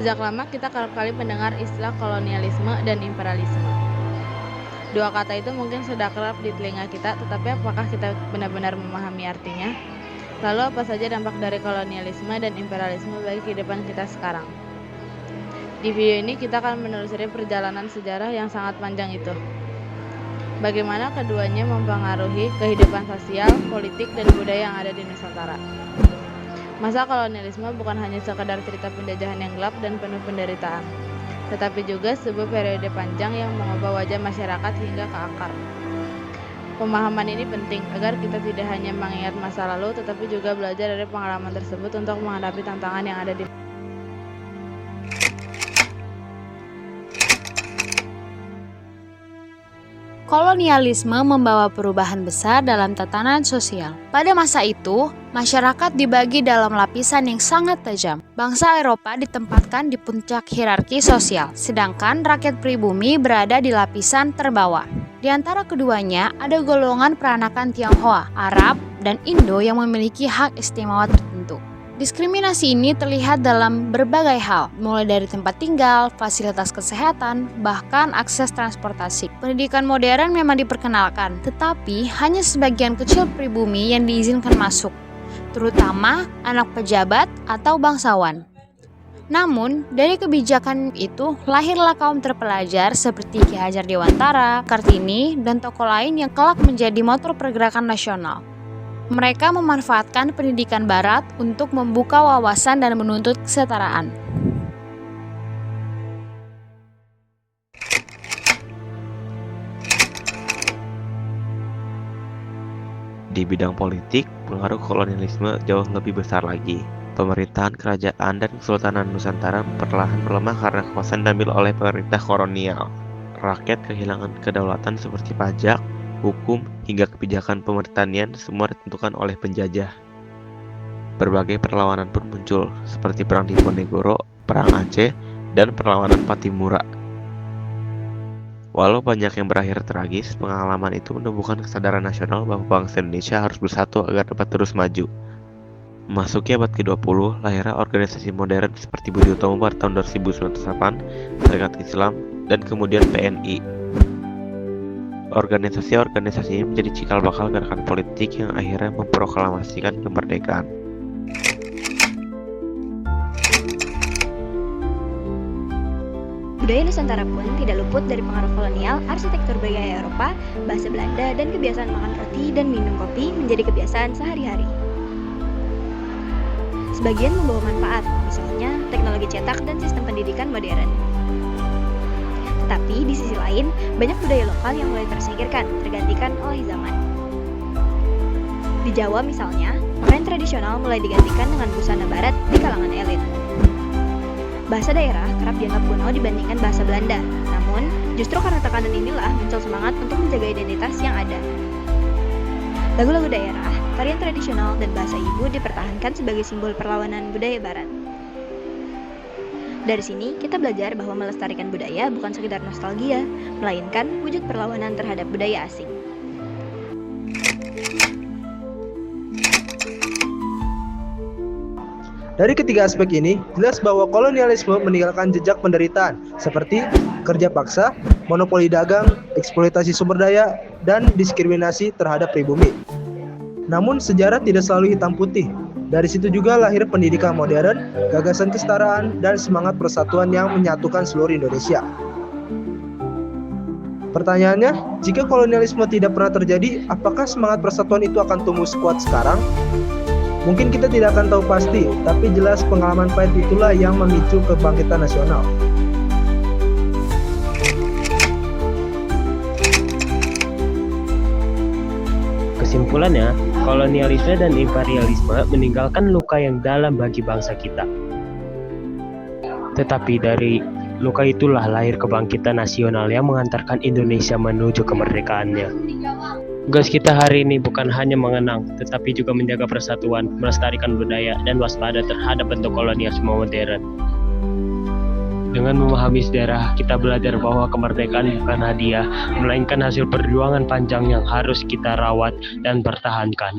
Sejak lama kita kerap kali mendengar istilah kolonialisme dan imperialisme. Dua kata itu mungkin sudah kerap di telinga kita, tetapi apakah kita benar-benar memahami artinya? Lalu apa saja dampak dari kolonialisme dan imperialisme bagi kehidupan kita sekarang? Di video ini kita akan menelusuri perjalanan sejarah yang sangat panjang itu. Bagaimana keduanya mempengaruhi kehidupan sosial, politik, dan budaya yang ada di Nusantara. Masa kolonialisme bukan hanya sekadar cerita penjajahan yang gelap dan penuh penderitaan, tetapi juga sebuah periode panjang yang mengubah wajah masyarakat hingga ke akar. Pemahaman ini penting agar kita tidak hanya mengingat masa lalu, tetapi juga belajar dari pengalaman tersebut untuk menghadapi tantangan yang ada di Kolonialisme membawa perubahan besar dalam tatanan sosial. Pada masa itu, masyarakat dibagi dalam lapisan yang sangat tajam. Bangsa Eropa ditempatkan di puncak hierarki sosial, sedangkan rakyat pribumi berada di lapisan terbawah. Di antara keduanya, ada golongan peranakan Tionghoa, Arab, dan Indo yang memiliki hak istimewa tertentu. Diskriminasi ini terlihat dalam berbagai hal, mulai dari tempat tinggal, fasilitas kesehatan, bahkan akses transportasi. Pendidikan modern memang diperkenalkan, tetapi hanya sebagian kecil pribumi yang diizinkan masuk, terutama anak pejabat atau bangsawan. Namun, dari kebijakan itu lahirlah kaum terpelajar seperti Ki Hajar Dewantara, Kartini, dan tokoh lain yang kelak menjadi motor pergerakan nasional. Mereka memanfaatkan pendidikan barat untuk membuka wawasan dan menuntut kesetaraan. Di bidang politik, pengaruh kolonialisme jauh lebih besar lagi. Pemerintahan kerajaan dan Kesultanan Nusantara perlahan melemah karena kekuasaan diambil oleh pemerintah kolonial. Rakyat kehilangan kedaulatan seperti pajak, hukum, hingga kebijakan pemertanian semua ditentukan oleh penjajah. Berbagai perlawanan pun muncul, seperti Perang Diponegoro, Perang Aceh, dan perlawanan Patimura. Walau banyak yang berakhir tragis, pengalaman itu menumbuhkan kesadaran nasional bahwa bangsa Indonesia harus bersatu agar dapat terus maju. Memasuki abad ke-20, lahirlah organisasi modern seperti Budi Utomo pada tahun 1908, Serikat Islam, dan kemudian PNI. Organisasi-organisasi ini menjadi cikal bakal gerakan politik yang akhirnya memproklamasikan kemerdekaan. Budaya Nusantara pun tidak luput dari pengaruh kolonial, arsitektur gaya Eropa, bahasa Belanda, dan kebiasaan makan roti dan minum kopi menjadi kebiasaan sehari-hari. Sebagian membawa manfaat, misalnya teknologi cetak dan sistem pendidikan modern. Tetapi di sisi lain, banyak budaya lokal yang mulai tersingkirkan, tergantikan oleh zaman. Di Jawa misalnya, pakaian tradisional mulai digantikan dengan busana barat di kalangan elit. Bahasa daerah kerap dianggap kuno dibandingkan bahasa Belanda, namun justru karena tekanan inilah muncul semangat untuk menjaga identitas yang ada. Lagu-lagu daerah, tarian tradisional, dan bahasa ibu dipertahankan sebagai simbol perlawanan budaya barat. Dari sini, kita belajar bahwa melestarikan budaya bukan sekedar nostalgia, melainkan wujud perlawanan terhadap budaya asing. Dari ketiga aspek ini, jelas bahwa kolonialisme meninggalkan jejak penderitaan, seperti kerja paksa, monopoli dagang, eksploitasi sumber daya, dan diskriminasi terhadap pribumi. Namun, sejarah tidak selalu hitam putih. Dari situ juga lahir pendidikan modern, gagasan kesetaraan, dan semangat persatuan yang menyatukan seluruh Indonesia. Pertanyaannya, jika kolonialisme tidak pernah terjadi, apakah semangat persatuan itu akan tumbuh sekuat sekarang? Mungkin kita tidak akan tahu pasti, tapi jelas pengalaman pahit itulah yang memicu kebangkitan nasional. Kesimpulannya, kolonialisme dan imperialisme meninggalkan luka yang dalam bagi bangsa kita. Tetapi dari luka itulah lahir kebangkitan nasional yang mengantarkan Indonesia menuju kemerdekaannya. Tugas kita hari ini bukan hanya mengenang, tetapi juga menjaga persatuan, melestarikan budaya, dan waspada terhadap bentuk kolonialisme modern. Dengan memahami sejarah, kita belajar bahwa kemerdekaan bukan hadiah, melainkan hasil perjuangan panjang yang harus kita rawat dan pertahankan.